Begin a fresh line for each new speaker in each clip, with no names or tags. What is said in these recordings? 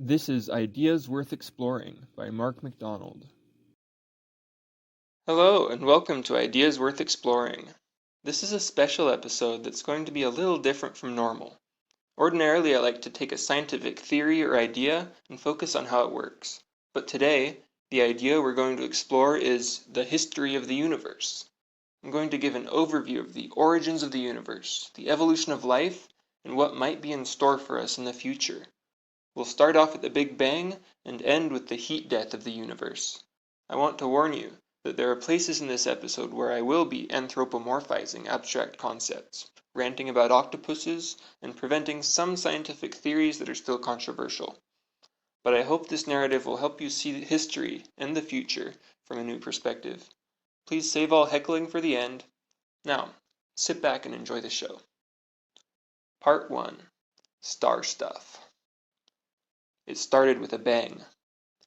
This is Ideas Worth Exploring by Mark MacDonald.
Hello, and welcome to Ideas Worth Exploring. This is a special episode that's going to be a little different from normal. Ordinarily, I like to take a scientific theory or idea and focus on how it works. But today, the idea we're going to explore is the history of the universe. I'm going to give an overview of the origins of the universe, the evolution of life, and what might be in store for us in the future. We'll start off at the Big Bang and end with the heat death of the universe. I want to warn you that there are places in this episode where I will be anthropomorphizing abstract concepts, ranting about octopuses, and presenting some scientific theories that are still controversial. But I hope this narrative will help you see history and the future from a new perspective. Please save all heckling for the end. Now, sit back and enjoy the show. Part 1. Star Stuff. It started with a bang.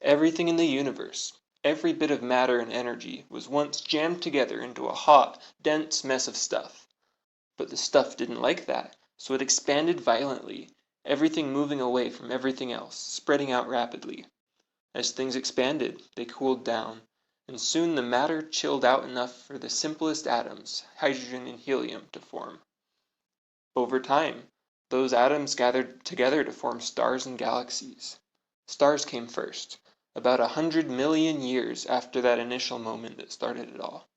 Everything in the universe, every bit of matter and energy, was once jammed together into a hot, dense mess of stuff. But the stuff didn't like that, so it expanded violently, everything moving away from everything else, spreading out rapidly. As things expanded, they cooled down, and soon the matter chilled out enough for the simplest atoms, hydrogen and helium, to form. Over time, those atoms gathered together to form stars and galaxies. Stars came first, about 100 million years after that initial moment that started it all.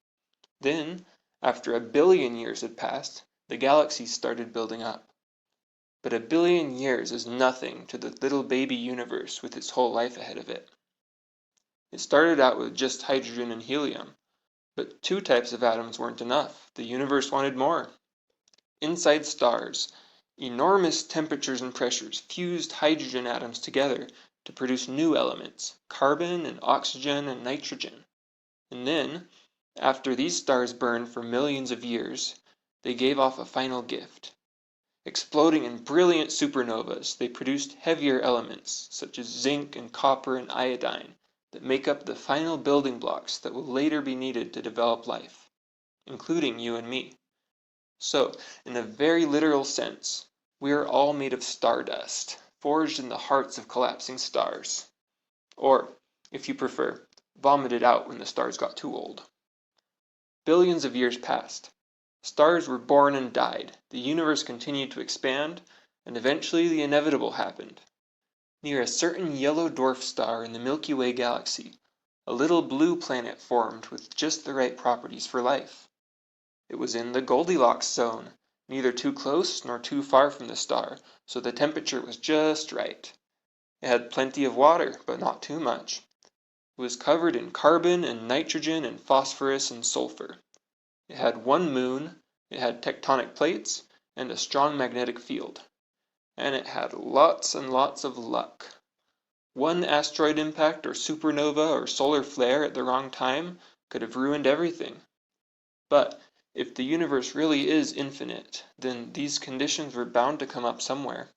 Then, after 1 billion years had passed, the galaxies started building up. But 1 billion years is nothing to the little baby universe with its whole life ahead of it. It started out with just hydrogen and helium, but two types of atoms weren't enough. The universe wanted more. Inside stars, enormous temperatures and pressures fused hydrogen atoms together to produce new elements, carbon and oxygen and nitrogen. And then, after these stars burned for millions of years, they gave off a final gift. Exploding in brilliant supernovas, they produced heavier elements, such as zinc and copper and iodine, that make up the final building blocks that will later be needed to develop life, including you and me. So, in a very literal sense, we are all made of stardust, forged in the hearts of collapsing stars. Or, if you prefer, vomited out when the stars got too old. Billions of years passed. Stars were born and died, the universe continued to expand, and eventually the inevitable happened. Near a certain yellow dwarf star in the Milky Way galaxy, a little blue planet formed with just the right properties for life. It was in the Goldilocks zone, neither too close nor too far from the star, so the temperature was just right. It had plenty of water, but not too much. It was covered in carbon and nitrogen and phosphorus and sulfur. It had one moon, it had tectonic plates, and a strong magnetic field. And it had lots and lots of luck. One asteroid impact or supernova or solar flare at the wrong time could have ruined everything. But if the universe really is infinite, then these conditions were bound to come up somewhere.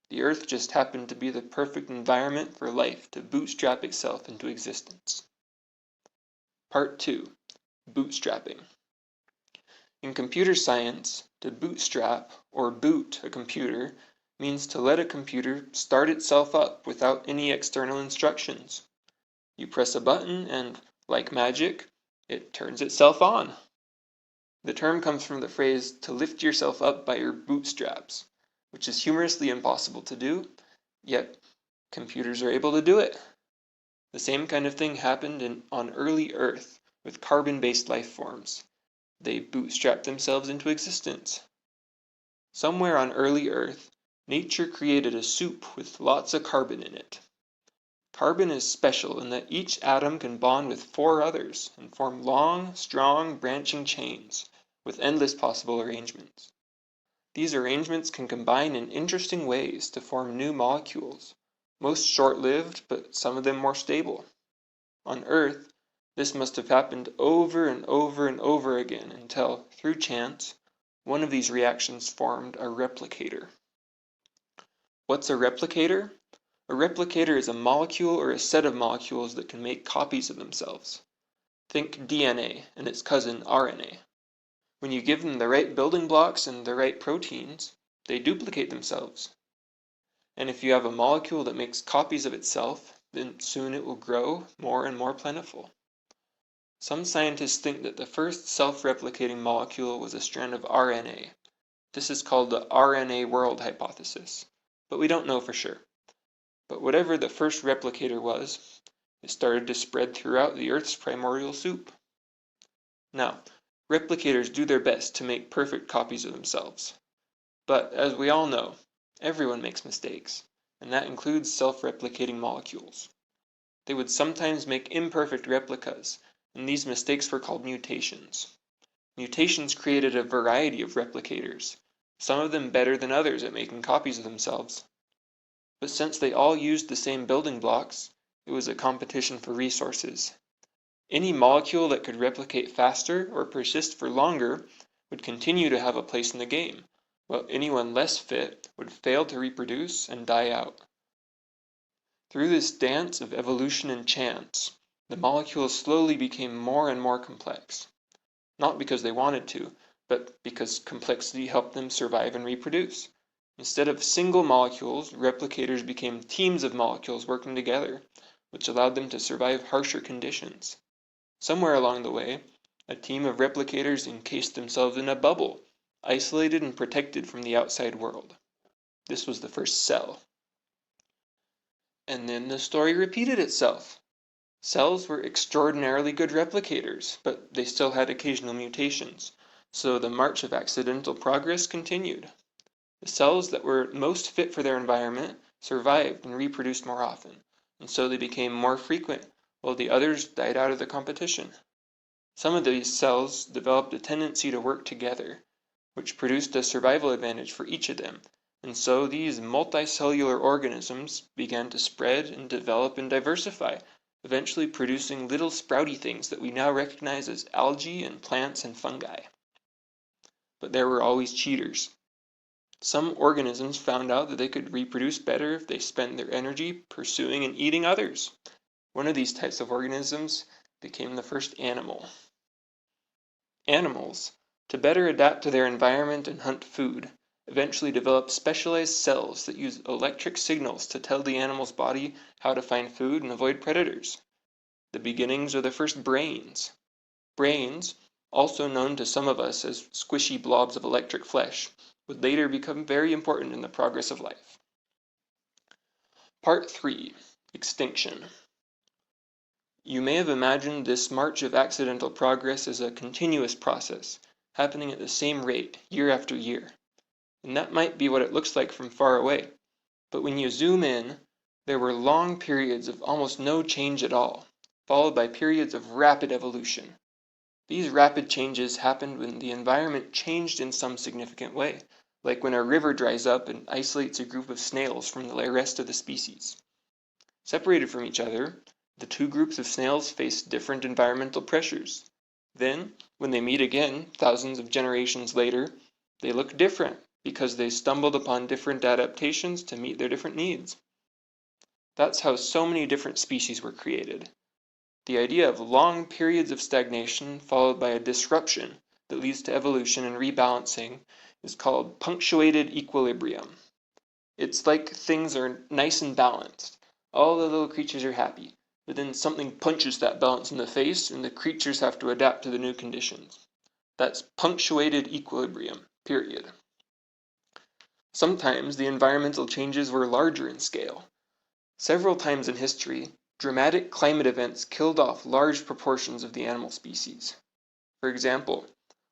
The Earth just happened to be the perfect environment for life to bootstrap itself into existence. Part 2. Bootstrapping. In computer science, to bootstrap, or boot, a computer means to let a computer start itself up without any external instructions. You press a button and, like magic, it turns itself on. The term comes from the phrase to lift yourself up by your bootstraps, which is humorously impossible to do, yet computers are able to do it. The same kind of thing happened on early Earth with carbon-based life forms. They bootstrapped themselves into existence. Somewhere on early Earth, nature created a soup with lots of carbon in it. Carbon is special in that each atom can bond with 4 others and form long, strong, branching chains with endless possible arrangements. These arrangements can combine in interesting ways to form new molecules, most short-lived, but some of them more stable. On Earth, this must have happened over and over and over again until, through chance, one of these reactions formed a replicator. What's a replicator? A replicator is a molecule or a set of molecules that can make copies of themselves. Think DNA and its cousin RNA. When you give them the right building blocks and the right proteins, they duplicate themselves. And if you have a molecule that makes copies of itself, then soon it will grow more and more plentiful. Some scientists think that the first self-replicating molecule was a strand of RNA. This is called the RNA world hypothesis, but we don't know for sure. But whatever the first replicator was, it started to spread throughout the Earth's primordial soup. Now, replicators do their best to make perfect copies of themselves. But as we all know, everyone makes mistakes, and that includes self-replicating molecules. They would sometimes make imperfect replicas, and these mistakes were called mutations. Mutations created a variety of replicators, some of them better than others at making copies of themselves. But since they all used the same building blocks, it was a competition for resources. Any molecule that could replicate faster or persist for longer would continue to have a place in the game, while anyone less fit would fail to reproduce and die out. Through this dance of evolution and chance, the molecules slowly became more and more complex. Not because they wanted to, but because complexity helped them survive and reproduce. Instead of single molecules, replicators became teams of molecules working together, which allowed them to survive harsher conditions. Somewhere along the way, a team of replicators encased themselves in a bubble, isolated and protected from the outside world. This was the first cell. And then the story repeated itself. Cells were extraordinarily good replicators, but they still had occasional mutations, so the march of accidental progress continued. The cells that were most fit for their environment survived and reproduced more often, and so they became more frequent, while the others died out of the competition. Some of these cells developed a tendency to work together, which produced a survival advantage for each of them, and so these multicellular organisms began to spread and develop and diversify, eventually producing little sprouty things that we now recognize as algae and plants and fungi. But there were always cheaters. Some organisms found out that they could reproduce better if they spent their energy pursuing and eating others. One of these types of organisms became the first animal. Animals, to better adapt to their environment and hunt food, eventually developed specialized cells that use electric signals to tell the animal's body how to find food and avoid predators. The beginnings are the first brains. Brains, also known to some of us as squishy blobs of electric flesh, would later become very important in the progress of life. Part 3. Extinction. You may have imagined this march of accidental progress as a continuous process, happening at the same rate, year after year. And that might be what it looks like from far away. But when you zoom in, there were long periods of almost no change at all, followed by periods of rapid evolution. These rapid changes happened when the environment changed in some significant way, like when a river dries up and isolates a group of snails from the rest of the species. Separated from each other, the two groups of snails face different environmental pressures. Then, when they meet again, thousands of generations later, they look different because they stumbled upon different adaptations to meet their different needs. That's how so many different species were created. The idea of long periods of stagnation followed by a disruption that leads to evolution and rebalancing is called punctuated equilibrium. It's like things are nice and balanced. All the little creatures are happy. But then something punches that balance in the face and the creatures have to adapt to the new conditions. That's punctuated equilibrium, period. Sometimes the environmental changes were larger in scale. Several times in history, dramatic climate events killed off large proportions of the animal species. For example,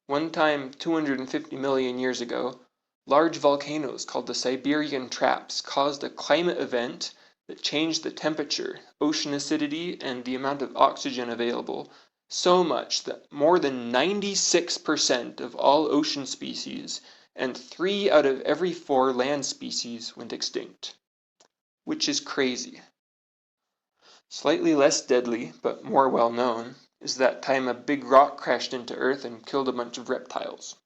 one time 250 million years ago, large volcanoes called the Siberian Traps caused a climate event that changed the temperature, ocean acidity, and the amount of oxygen available so much that more than 96% of all ocean species and 3 out of every 4 land species went extinct. Which is crazy. Slightly less deadly, but more well known, is that time a big rock crashed into Earth and killed a bunch of reptiles.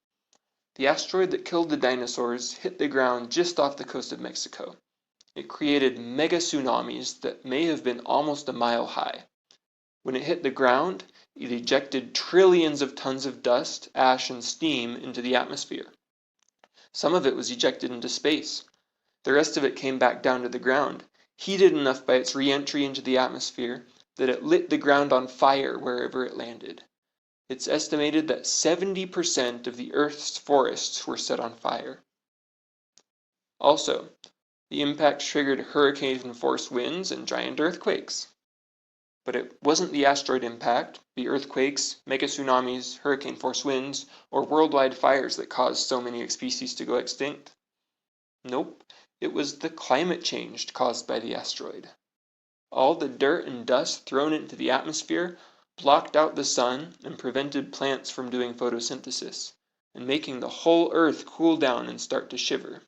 The asteroid that killed the dinosaurs hit the ground just off the coast of Mexico. It created mega tsunamis that may have been almost a mile high. When it hit the ground, it ejected trillions of tons of dust, ash, and steam into the atmosphere. Some of it was ejected into space. The rest of it came back down to the ground, heated enough by its re-entry into the atmosphere that it lit the ground on fire wherever it landed. It's estimated that 70% of the Earth's forests were set on fire. Also, the impact triggered hurricane-force winds and giant earthquakes. But it wasn't the asteroid impact, the earthquakes, mega tsunamis, hurricane-force winds, or worldwide fires that caused so many species to go extinct. Nope, it was the climate change caused by the asteroid. All the dirt and dust thrown into the atmosphere blocked out the sun and prevented plants from doing photosynthesis, and making the whole Earth cool down and start to shiver.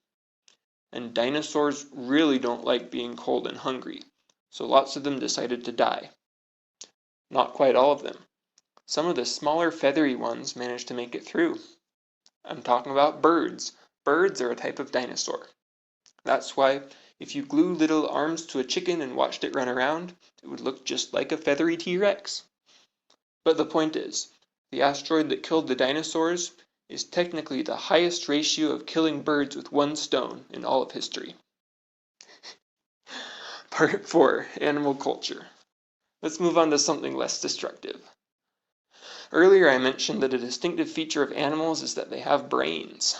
And dinosaurs really don't like being cold and hungry, so lots of them decided to die. Not quite all of them. Some of the smaller feathery ones managed to make it through. I'm talking about birds. Birds are a type of dinosaur. That's why if you glue little arms to a chicken and watched it run around, it would look just like a feathery T-Rex. But the point is, the asteroid that killed the dinosaurs is technically the highest ratio of killing birds with one stone in all of history. Part 4. Animal culture. Let's move on to something less destructive. Earlier I mentioned that a distinctive feature of animals is that they have brains.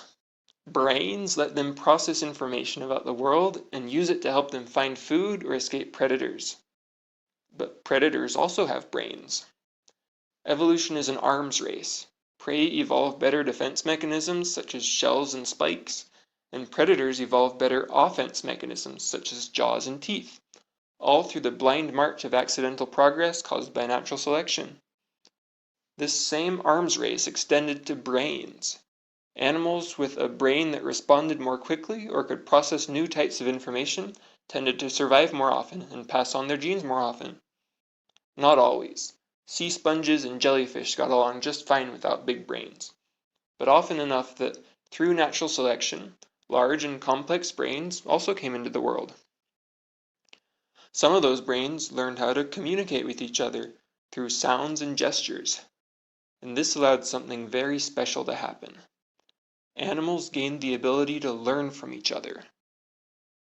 Brains let them process information about the world and use it to help them find food or escape predators. But predators also have brains. Evolution is an arms race. Prey evolve better defense mechanisms such as shells and spikes, and predators evolve better offense mechanisms such as jaws and teeth, all through the blind march of accidental progress caused by natural selection. This same arms race extended to brains. Animals with a brain that responded more quickly or could process new types of information tended to survive more often and pass on their genes more often. Not always. Sea sponges and jellyfish got along just fine without big brains, but often enough that, through natural selection, large and complex brains also came into the world. Some of those brains learned how to communicate with each other through sounds and gestures, and this allowed something very special to happen. Animals gained the ability to learn from each other.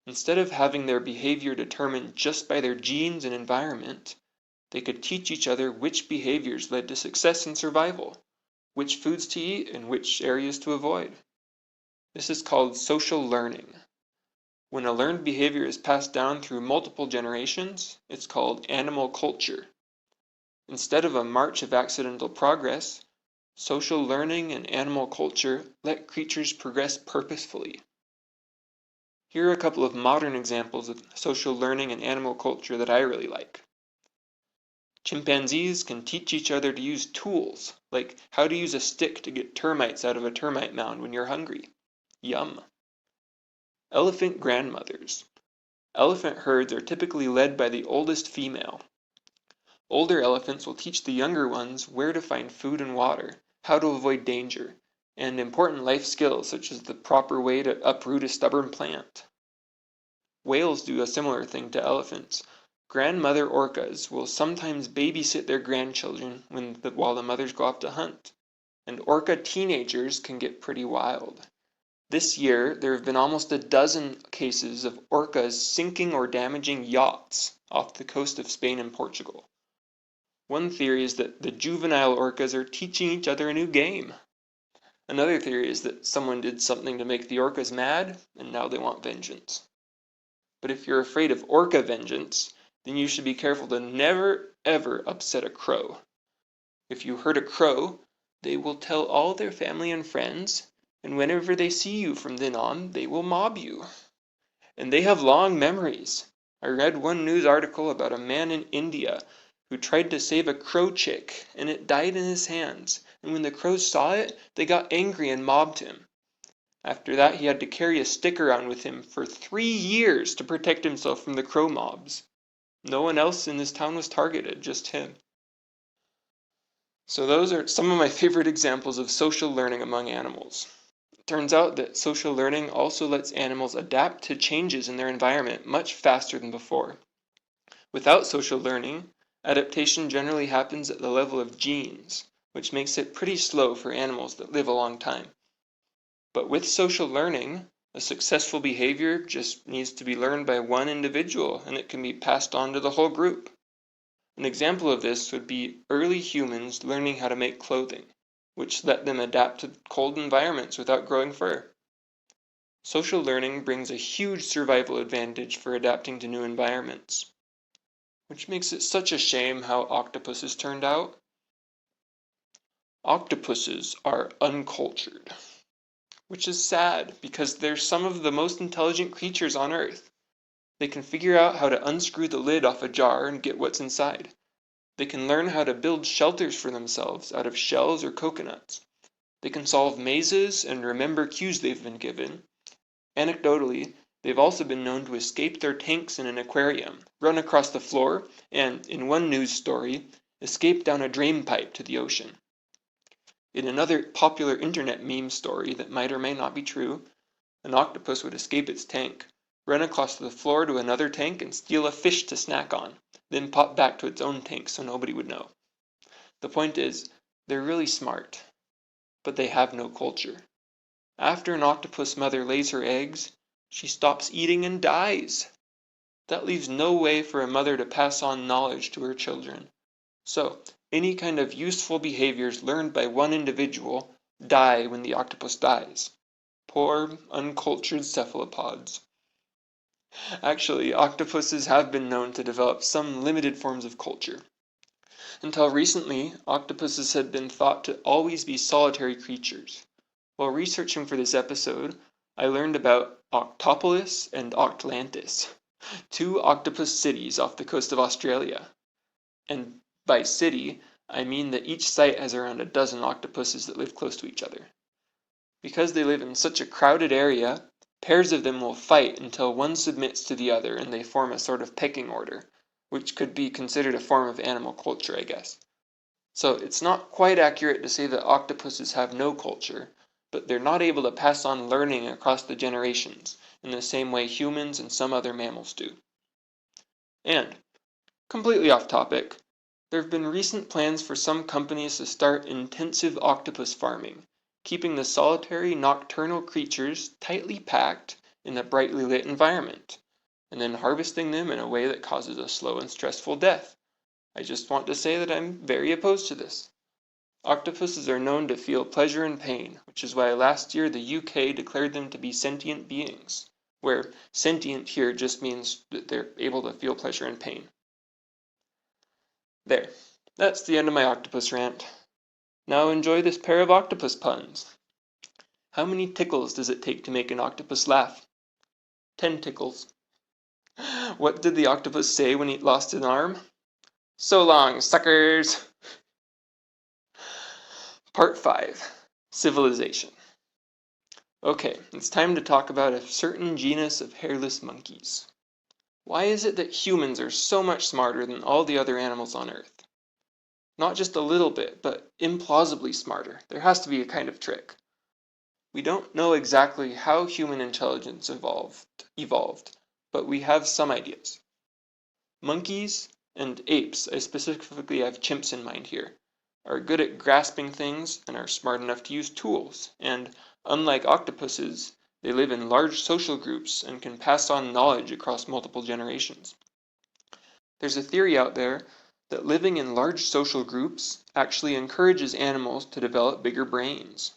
Instead of having their behavior determined just by their genes and environment, they could teach each other which behaviors led to success and survival, which foods to eat and which areas to avoid. This is called social learning. When a learned behavior is passed down through multiple generations, it's called animal culture. Instead of a march of accidental progress, social learning and animal culture let creatures progress purposefully. Here are a couple of modern examples of social learning and animal culture that I really like. Chimpanzees can teach each other to use tools, like how to use a stick to get termites out of a termite mound when you're hungry. Yum. Elephant grandmothers. Elephant herds are typically led by the oldest female. Older elephants will teach the younger ones where to find food and water, how to avoid danger, and important life skills such as the proper way to uproot a stubborn plant. Whales do a similar thing to elephants. Grandmother orcas will sometimes babysit their grandchildren while the mothers go off to hunt, and orca teenagers can get pretty wild. This year, there have been almost a dozen cases of orcas sinking or damaging yachts off the coast of Spain and Portugal. One theory is that the juvenile orcas are teaching each other a new game. Another theory is that someone did something to make the orcas mad, and now they want vengeance. But if you're afraid of orca vengeance, then you should be careful to never, ever upset a crow. If you hurt a crow, they will tell all their family and friends, and whenever they see you from then on, they will mob you. And they have long memories. I read one news article about a man in India who tried to save a crow chick, and it died in his hands, and when the crows saw it, they got angry and mobbed him. After that, he had to carry a stick around with him for 3 years to protect himself from the crow mobs. No one else in this town was targeted, just him. So those are some of my favorite examples of social learning among animals. It turns out that social learning also lets animals adapt to changes in their environment much faster than before. Without social learning, adaptation generally happens at the level of genes, which makes it pretty slow for animals that live a long time. But with social learning, A successful behavior just needs to be learned by one individual, and it can be passed on to the whole group. An example of this would be early humans learning how to make clothing, which let them adapt to cold environments without growing fur. Social learning brings a huge survival advantage for adapting to new environments, which makes it such a shame how octopuses turned out. Octopuses are uncultured, which is sad because they're some of the most intelligent creatures on Earth. They can figure out how to unscrew the lid off a jar and get what's inside. They can learn how to build shelters for themselves out of shells or coconuts. They can solve mazes and remember cues they've been given. Anecdotally, they've also been known to escape their tanks in an aquarium, run across the floor, and, in one news story, escape down a drain pipe to the ocean. In another popular internet meme story that might or may not be true, an octopus would escape its tank, run across the floor to another tank and steal a fish to snack on, then pop back to its own tank so nobody would know. The point is, they're really smart, but they have no culture. After an octopus mother lays her eggs, she stops eating and dies. That leaves no way for a mother to pass on knowledge to her children. So, any kind of useful behaviors learned by one individual die when the octopus dies. Poor, uncultured cephalopods. Actually, octopuses have been known to develop some limited forms of culture. Until recently, octopuses had been thought to always be solitary creatures. While researching for this episode, I learned about Octopolis and Octlantis, two octopus cities off the coast of Australia. And by city, I mean that each site has around a dozen octopuses that live close to each other. Because they live in such a crowded area, pairs of them will fight until one submits to the other and they form a sort of pecking order, which could be considered a form of animal culture, I guess. So it's not quite accurate to say that octopuses have no culture, but they're not able to pass on learning across the generations in the same way humans and some other mammals do. And, completely off topic, there have been recent plans for some companies to start intensive octopus farming, keeping the solitary nocturnal creatures tightly packed in a brightly lit environment, and then harvesting them in a way that causes a slow and stressful death. I just want to say that I'm very opposed to this. Octopuses are known to feel pleasure and pain, which is why last year the UK declared them to be sentient beings, where sentient here just means that they're able to feel pleasure and pain. There, that's the end of my octopus rant. Now enjoy this pair of octopus puns. How many tickles does it take to make an octopus laugh? 10 tickles. What did the octopus say when he lost an arm? So long, suckers! Part 5. Civilization. Okay, it's time to talk about a certain genus of hairless monkeys. Why is it that humans are so much smarter than all the other animals on Earth? Not just a little bit, but implausibly smarter. There has to be a kind of trick. We don't know exactly how human intelligence evolved, but we have some ideas. Monkeys and apes, I specifically have chimps in mind here, are good at grasping things and are smart enough to use tools, and unlike octopuses, they live in large social groups and can pass on knowledge across multiple generations. There's a theory out there that living in large social groups actually encourages animals to develop bigger brains.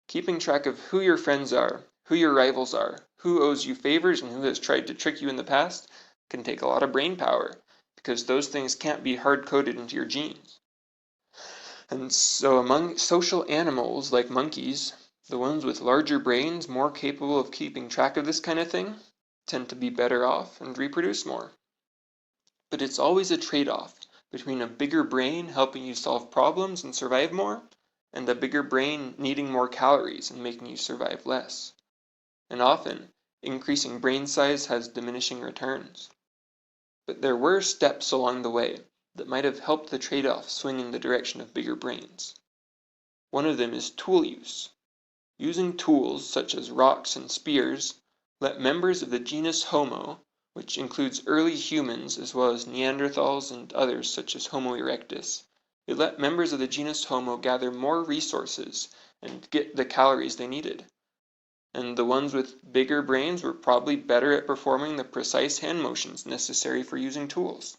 Keeping track of who your friends are, who your rivals are, who owes you favors and who has tried to trick you in the past can take a lot of brain power, because those things can't be hard-coded into your genes. And so among social animals like monkeys, the ones with larger brains more capable of keeping track of this kind of thing tend to be better off and reproduce more. But it's always a trade-off between a bigger brain helping you solve problems and survive more, and a bigger brain needing more calories and making you survive less. And often, increasing brain size has diminishing returns. But there were steps along the way that might have helped the trade-off swing in the direction of bigger brains. One of them is tool use. Using tools, such as rocks and spears, let members of the genus Homo, which includes early humans as well as Neanderthals and others such as Homo erectus, it let members of the genus Homo gather more resources and get the calories they needed. and the ones with bigger brains were probably better at performing the precise hand motions necessary for using tools.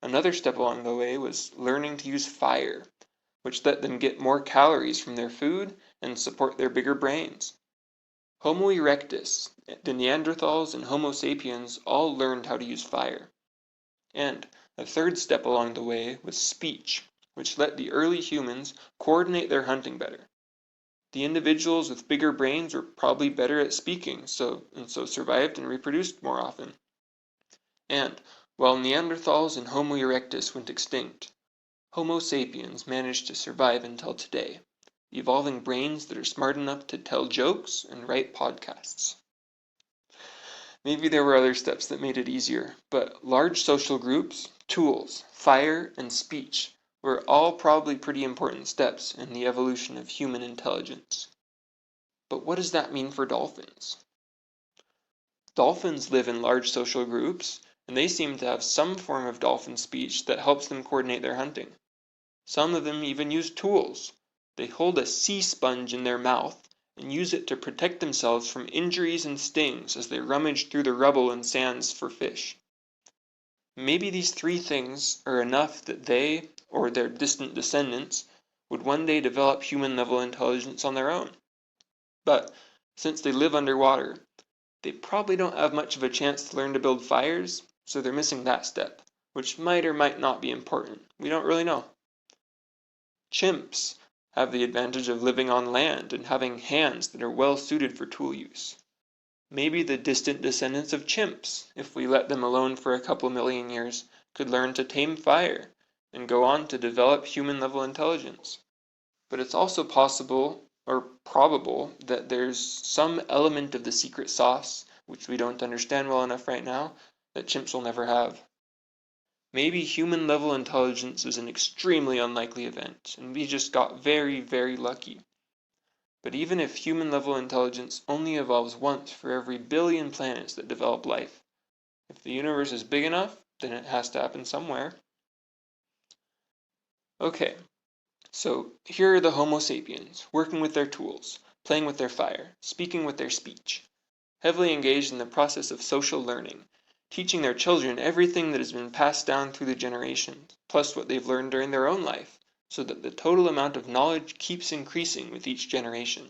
Another step along the way was learning to use fire, which let them get more calories from their food and support their bigger brains. Homo erectus, the Neanderthals, and Homo sapiens all learned how to use fire. And a third step along the way was speech, which let the early humans coordinate their hunting better. The individuals with bigger brains were probably better at speaking, so survived and reproduced more often. And while Neanderthals and Homo erectus went extinct, Homo sapiens managed to survive until today, evolving brains that are smart enough to tell jokes and write podcasts. Maybe there were other steps that made it easier, but large social groups, tools, fire, and speech were all probably pretty important steps in the evolution of human intelligence. But what does that mean for dolphins? Dolphins live in large social groups, and they seem to have some form of dolphin speech that helps them coordinate their hunting. Some of them even use tools. They hold a sea sponge in their mouth and use it to protect themselves from injuries and stings as they rummage through the rubble and sands for fish. Maybe these three things are enough that they, or their distant descendants, would one day develop human-level intelligence on their own. But since they live underwater, they probably don't have much of a chance to learn to build fires, so they're missing that step, which might or might not be important. We don't really know. Chimps have the advantage of living on land and having hands that are well suited for tool use. Maybe the distant descendants of chimps, if we let them alone for a couple million years, could learn to tame fire and go on to develop human-level intelligence. But it's also possible, or probable, that there's some element of the secret sauce, which we don't understand well enough right now, that chimps will never have. Maybe human-level intelligence is an extremely unlikely event, and we just got very, very lucky. But even if human-level intelligence only evolves once for every billion planets that develop life, if the universe is big enough, then it has to happen somewhere. Okay, so here are the Homo sapiens, working with their tools, playing with their fire, speaking with their speech, heavily engaged in the process of social learning, teaching their children everything that has been passed down through the generations, plus what they've learned during their own life, so that the total amount of knowledge keeps increasing with each generation.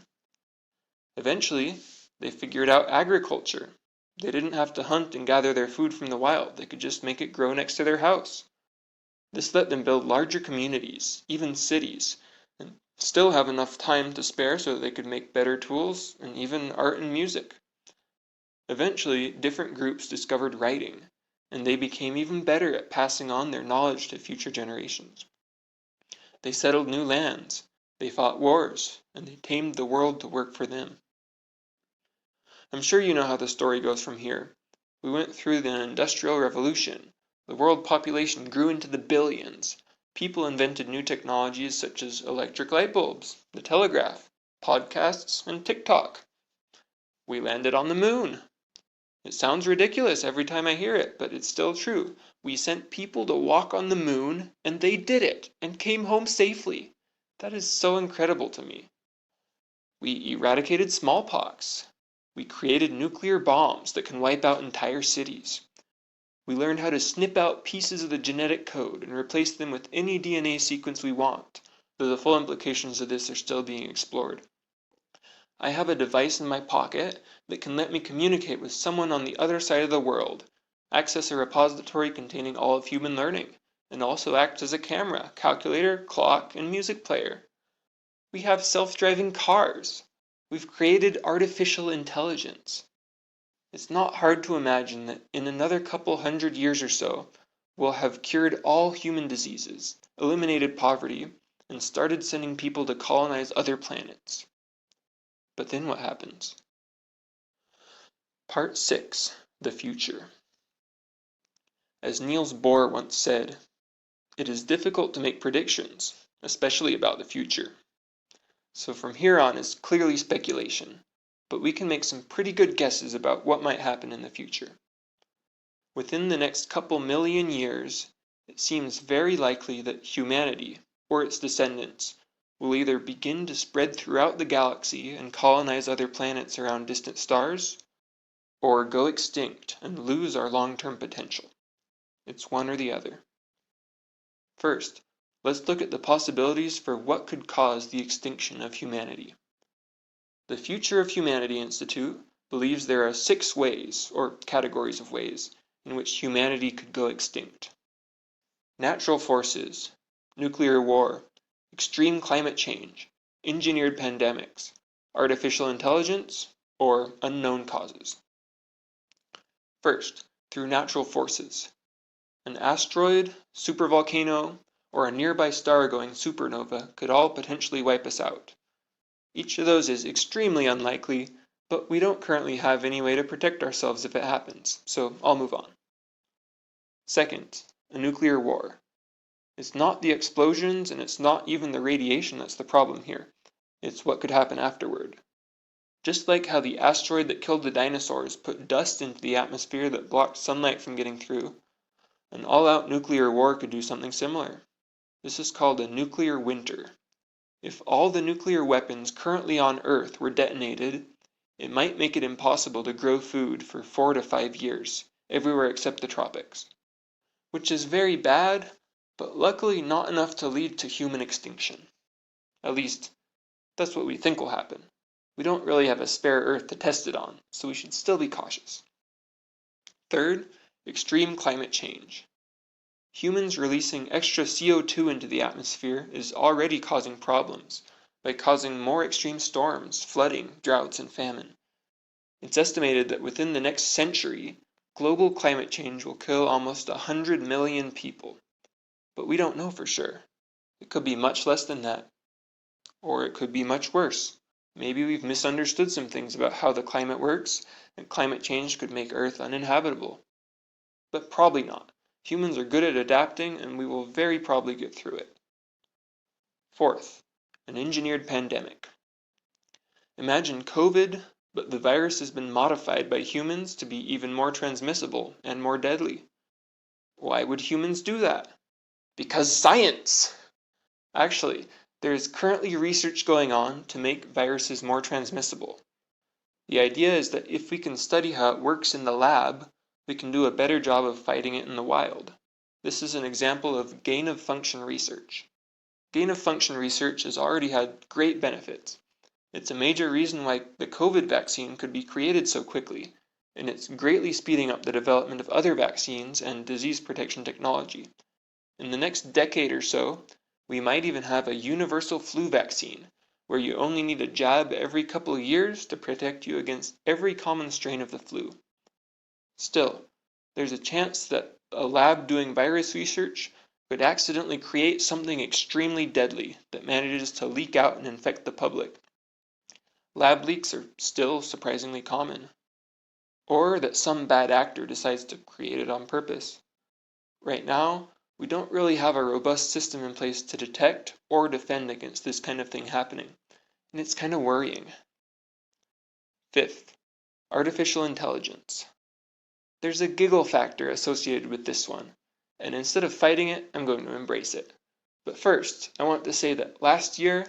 Eventually, they figured out agriculture. They didn't have to hunt and gather their food from the wild, they could just make it grow next to their house. This let them build larger communities, even cities, and still have enough time to spare so that they could make better tools and even art and music. Eventually, different groups discovered writing, and they became even better at passing on their knowledge to future generations. They settled new lands, they fought wars, and they tamed the world to work for them. I'm sure you know how the story goes from here. We went through the Industrial Revolution. The world population grew into the billions. People invented new technologies such as electric light bulbs, the telegraph, podcasts, and TikTok. We landed on the moon. It sounds ridiculous every time I hear it, but it's still true. We sent people to walk on the moon, and they did it, and came home safely. That is so incredible to me. We eradicated smallpox. We created nuclear bombs that can wipe out entire cities. We learned how to snip out pieces of the genetic code and replace them with any DNA sequence we want, though the full implications of this are still being explored. I have a device in my pocket that can let me communicate with someone on the other side of the world, access a repository containing all of human learning, and also act as a camera, calculator, clock, and music player. We have self-driving cars. We've created artificial intelligence. It's not hard to imagine that in another couple hundred years or so, we'll have cured all human diseases, eliminated poverty, and started sending people to colonize other planets. But then what happens? Part 6. The Future. As Niels Bohr once said, it is difficult to make predictions, especially about the future. So from here on is clearly speculation, but we can make some pretty good guesses about what might happen in the future. Within the next couple million years, it seems very likely that humanity, or its descendants, will either begin to spread throughout the galaxy and colonize other planets around distant stars, or go extinct and lose our long-term potential. It's one or the other. First, let's look at the possibilities for what could cause the extinction of humanity. The Future of Humanity Institute believes there are 6 ways, or categories of ways, in which humanity could go extinct. Natural forces, nuclear war, extreme climate change, engineered pandemics, artificial intelligence, or unknown causes. First, through natural forces. An asteroid, supervolcano, or a nearby star going supernova could all potentially wipe us out. Each of those is extremely unlikely, but we don't currently have any way to protect ourselves if it happens, so I'll move on. Second, a nuclear war. It's not the explosions and it's not even the radiation that's the problem here. It's what could happen afterward. Just like how the asteroid that killed the dinosaurs put dust into the atmosphere that blocked sunlight from getting through, an all-out nuclear war could do something similar. This is called a nuclear winter. If all the nuclear weapons currently on Earth were detonated, it might make it impossible to grow food for 4 to 5 years, everywhere except the tropics. Which is very bad, but luckily not enough to lead to human extinction. At least, that's what we think will happen. We don't really have a spare Earth to test it on, so we should still be cautious. Third, extreme climate change. Humans releasing extra CO2 into the atmosphere is already causing problems by causing more extreme storms, flooding, droughts, and famine. It's estimated that within the next century, global climate change will kill almost 100 million people. But we don't know for sure. It could be much less than that. Or it could be much worse. Maybe we've misunderstood some things about how the climate works, and climate change could make Earth uninhabitable. But probably not. Humans are good at adapting, and we will very probably get through it. Fourth, an engineered pandemic. Imagine COVID, but the virus has been modified by humans to be even more transmissible and more deadly. Why would humans do that? Because science! Actually, there is currently research going on to make viruses more transmissible. The idea is that if we can study how it works in the lab, we can do a better job of fighting it in the wild. This is an example of gain-of-function research. Gain-of-function research has already had great benefits. It's a major reason why the COVID vaccine could be created so quickly, and it's greatly speeding up the development of other vaccines and disease protection technology. In the next decade or so, we might even have a universal flu vaccine, where you only need a jab every couple of years to protect you against every common strain of the flu. Still, there's a chance that a lab doing virus research could accidentally create something extremely deadly that manages to leak out and infect the public. Lab leaks are still surprisingly common. Or that some bad actor decides to create it on purpose. Right now, we don't really have a robust system in place to detect or defend against this kind of thing happening, and it's kind of worrying. Fifth, artificial intelligence. There's a giggle factor associated with this one, and instead of fighting it, I'm going to embrace it. But first, I want to say that last year,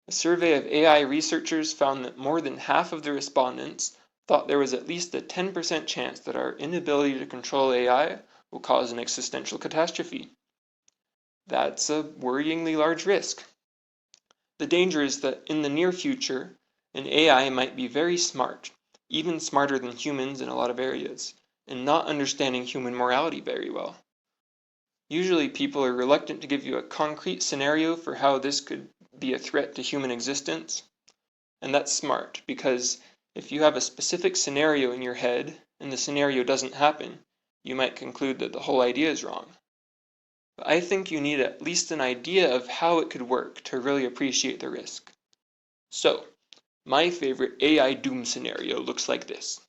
a survey of AI researchers found that more than half of the respondents thought there was at least a 10% chance that our inability to control AI will cause an existential catastrophe. That's a worryingly large risk. The danger is that in the near future, an AI might be very smart, even smarter than humans in a lot of areas, and not understanding human morality very well. Usually people are reluctant to give you a concrete scenario for how this could be a threat to human existence, and that's smart, because if you have a specific scenario in your head and the scenario doesn't happen, you might conclude that the whole idea is wrong. But I think you need at least an idea of how it could work to really appreciate the risk. So, my favorite AI doom scenario looks like this.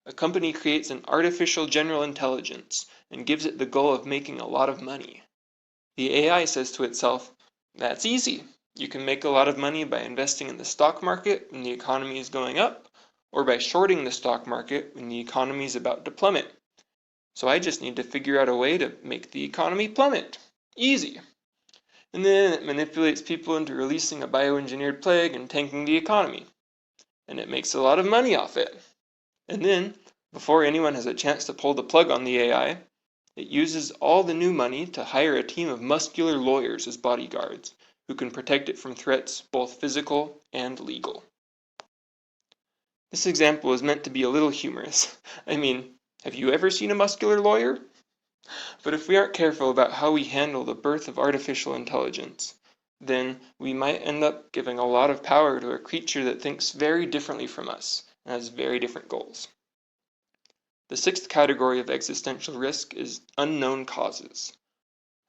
A company creates an artificial general intelligence and gives it the goal of making a lot of money. The AI says to itself, "That's easy. You can make a lot of money by investing in the stock market when the economy is going up, or by shorting the stock market when the economy is about to plummet. So I just need to figure out a way to make the economy plummet. Easy." And then it manipulates people into releasing a bioengineered plague and tanking the economy. And it makes a lot of money off it. And then, before anyone has a chance to pull the plug on the AI, it uses all the new money to hire a team of muscular lawyers as bodyguards, who can protect it from threats both physical and legal. This example is meant to be a little humorous. I mean, have you ever seen a muscular lawyer? But if we aren't careful about how we handle the birth of artificial intelligence, then we might end up giving a lot of power to a creature that thinks very differently from us and has very different goals. The sixth category of existential risk is unknown causes.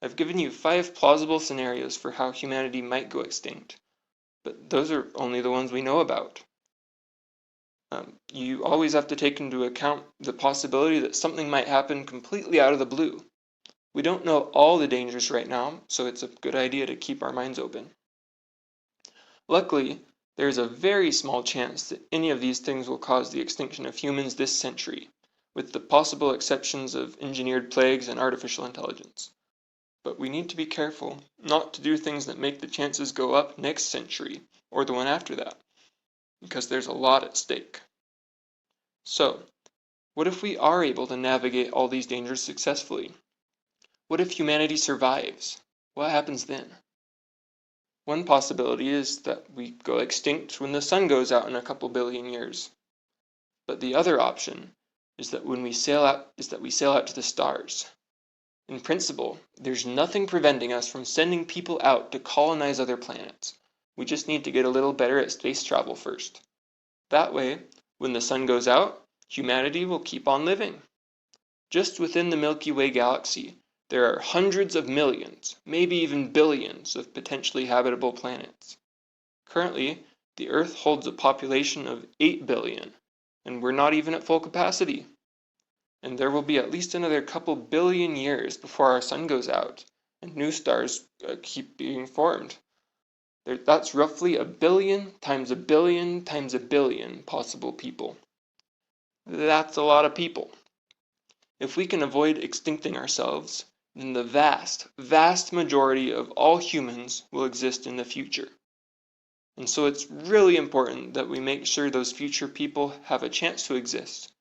I've given you 5 plausible scenarios for how humanity might go extinct, but those are only the ones we know about. You always have to take into account the possibility that something might happen completely out of the blue. We don't know all the dangers right now, so it's a good idea to keep our minds open. Luckily, there's a very small chance that any of these things will cause the extinction of humans this century, with the possible exceptions of engineered plagues and artificial intelligence. But we need to be careful not to do things that make the chances go up next century, or the one after that, because there's a lot at stake. So, what if we are able to navigate all these dangers successfully? What if humanity survives? What happens then? One possibility is that we go extinct when the sun goes out in a couple billion years. But the other option is that we sail out to the stars. In principle, there's nothing preventing us from sending people out to colonize other planets. We just need to get a little better at space travel first. That way, when the sun goes out, humanity will keep on living. Just within the Milky Way galaxy, there are hundreds of millions, maybe even billions, of potentially habitable planets. Currently, the Earth holds a population of 8 billion, and we're not even at full capacity. And there will be at least another couple billion years before our sun goes out, and new stars keep being formed. That's roughly a billion times a billion times a billion possible people. That's a lot of people. If we can avoid extincting ourselves, then the vast, vast majority of all humans will exist in the future. And so it's really important that we make sure those future people have a chance to exist.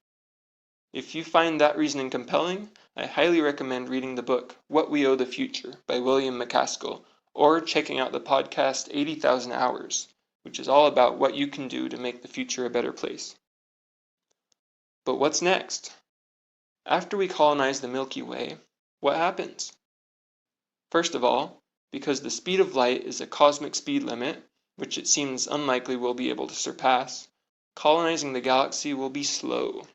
If you find that reasoning compelling, I highly recommend reading the book What We Owe the Future by William McCaskill, or checking out the podcast 80,000 Hours, which is all about what you can do to make the future a better place. But what's next? After we colonize the Milky Way, what happens? First of all, because the speed of light is a cosmic speed limit, which it seems unlikely we'll be able to surpass, colonizing the galaxy will be slow.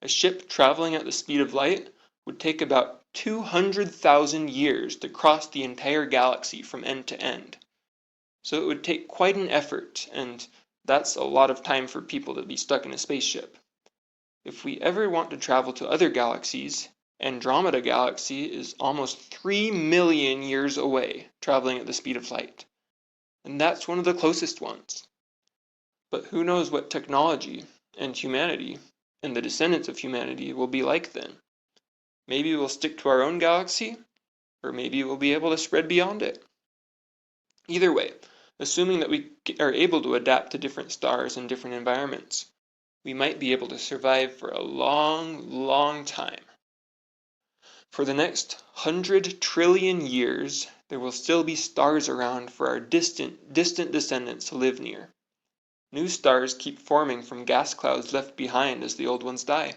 A ship traveling at the speed of light would take about 200,000 years to cross the entire galaxy from end to end. So it would take quite an effort, and that's a lot of time for people to be stuck in a spaceship. If we ever want to travel to other galaxies, Andromeda Galaxy is almost 3 million years away, traveling at the speed of light. And that's one of the closest ones. But who knows what technology and humanity and the descendants of humanity will be like then. Maybe we'll stick to our own galaxy, or maybe we'll be able to spread beyond it. Either way, assuming that we are able to adapt to different stars and different environments, we might be able to survive for a long, long time. For the next 100 trillion years, there will still be stars around for our distant descendants to live near. New stars keep forming from gas clouds left behind as the old ones die.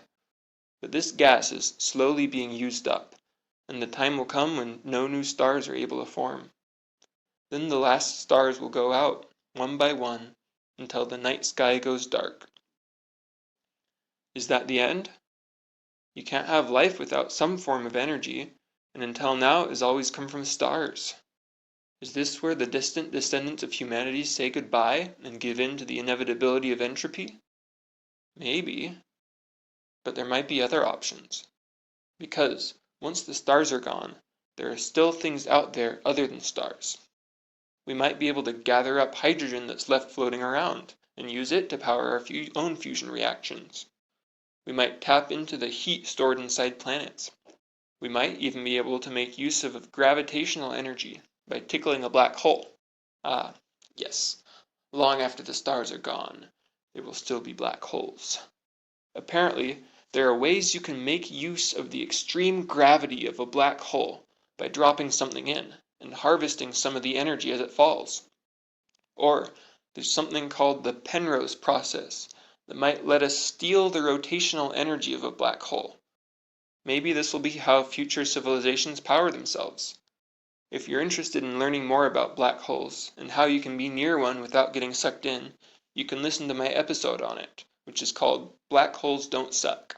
But this gas is slowly being used up, and the time will come when no new stars are able to form. Then the last stars will go out, one by one, until the night sky goes dark. Is that the end? You can't have life without some form of energy, and until now it has always come from stars. Is this where the distant descendants of humanity say goodbye and give in to the inevitability of entropy? Maybe. But there might be other options. Because, once the stars are gone, there are still things out there other than stars. We might be able to gather up hydrogen that's left floating around, and use it to power our own fusion reactions. We might tap into the heat stored inside planets. We might even be able to make use of gravitational energy, by tickling a black hole. Ah, yes. Long after the stars are gone, there will still be black holes. Apparently, there are ways you can make use of the extreme gravity of a black hole by dropping something in and harvesting some of the energy as it falls. Or there's something called the Penrose process that might let us steal the rotational energy of a black hole. Maybe this will be how future civilizations power themselves. If you're interested in learning more about black holes and how you can be near one without getting sucked in, you can listen to my episode on it, which is called Black Holes Don't Suck.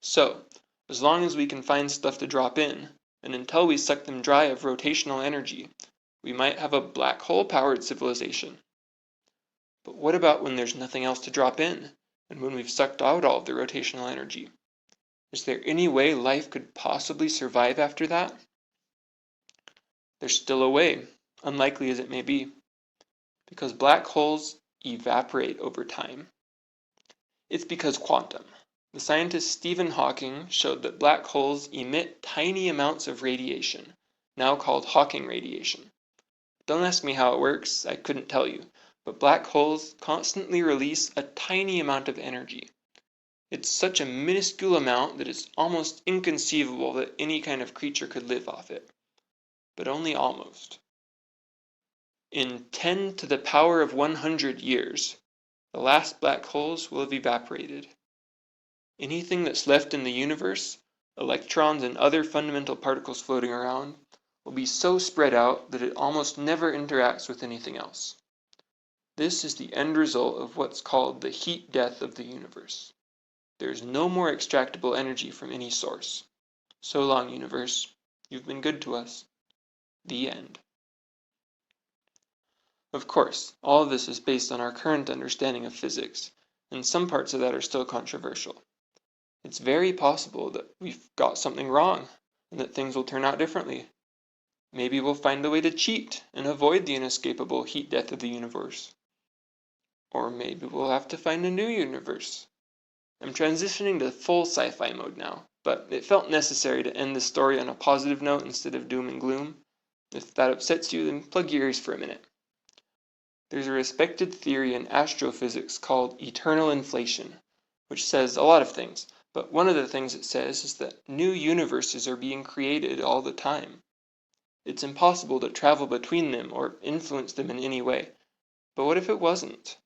So, as long as we can find stuff to drop in, and until we suck them dry of rotational energy, we might have a black hole-powered civilization. But what about when there's nothing else to drop in, and when we've sucked out all of the rotational energy? Is there any way life could possibly survive after that? There's still a way, unlikely as it may be, because black holes evaporate over time. It's because quantum. The scientist Stephen Hawking showed that black holes emit tiny amounts of radiation, now called Hawking radiation. Don't ask me how it works, I couldn't tell you, but black holes constantly release a tiny amount of energy. It's such a minuscule amount that it's almost inconceivable that any kind of creature could live off it. But only almost. In 10 to the power of 100 years, the last black holes will have evaporated. Anything that's left in the universe, electrons and other fundamental particles floating around, will be so spread out that it almost never interacts with anything else. This is the end result of what's called the heat death of the universe. There is no more extractable energy from any source. So long, universe. You've been good to us. The end. Of course, all of this is based on our current understanding of physics, and some parts of that are still controversial. It's very possible that we've got something wrong, and that things will turn out differently. Maybe we'll find a way to cheat and avoid the inescapable heat death of the universe. Or maybe we'll have to find a new universe. I'm transitioning to full sci-fi mode now, but it felt necessary to end the story on a positive note instead of doom and gloom. If that upsets you, then plug your ears for a minute. There's a respected theory in astrophysics called eternal inflation, which says a lot of things, but one of the things it says is that new universes are being created all the time. It's impossible to travel between them or influence them in any way. But what if it wasn't?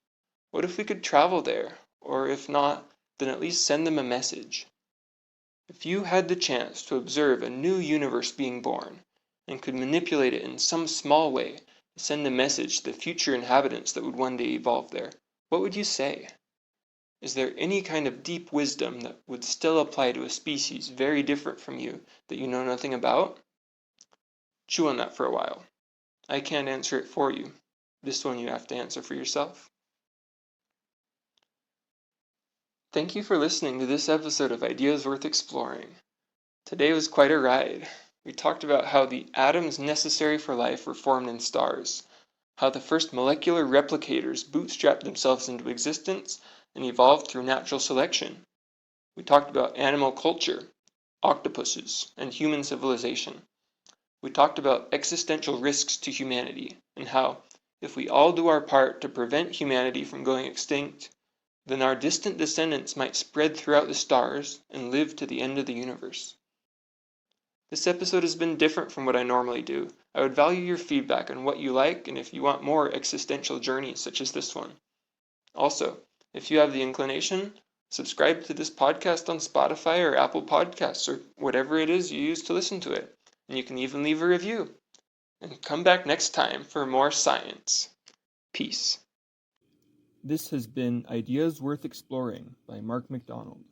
What if we could travel there, or if not, then at least send them a message? If you had the chance to observe a new universe being born, and could manipulate it in some small way to send a message to the future inhabitants that would one day evolve there, what would you say? Is there any kind of deep wisdom that would still apply to a species very different from you that you know nothing about? Chew on that for a while. I can't answer it for you. This one you have to answer for yourself. Thank you for listening to this episode of Ideas Worth Exploring. Today was quite a ride. We talked about how the atoms necessary for life were formed in stars, how the first molecular replicators bootstrapped themselves into existence and evolved through natural selection. We talked about animal culture, octopuses, and human civilization. We talked about existential risks to humanity, and how, if we all do our part to prevent humanity from going extinct, then our distant descendants might spread throughout the stars and live to the end of the universe. This episode has been different from what I normally do. I would value your feedback on what you like and if you want more existential journeys such as this one. Also, if you have the inclination, subscribe to this podcast on Spotify or Apple Podcasts or whatever it is you use to listen to it. And you can even leave a review. And come back next time for more science. Peace.
This has been Ideas Worth Exploring by Mark McDonald.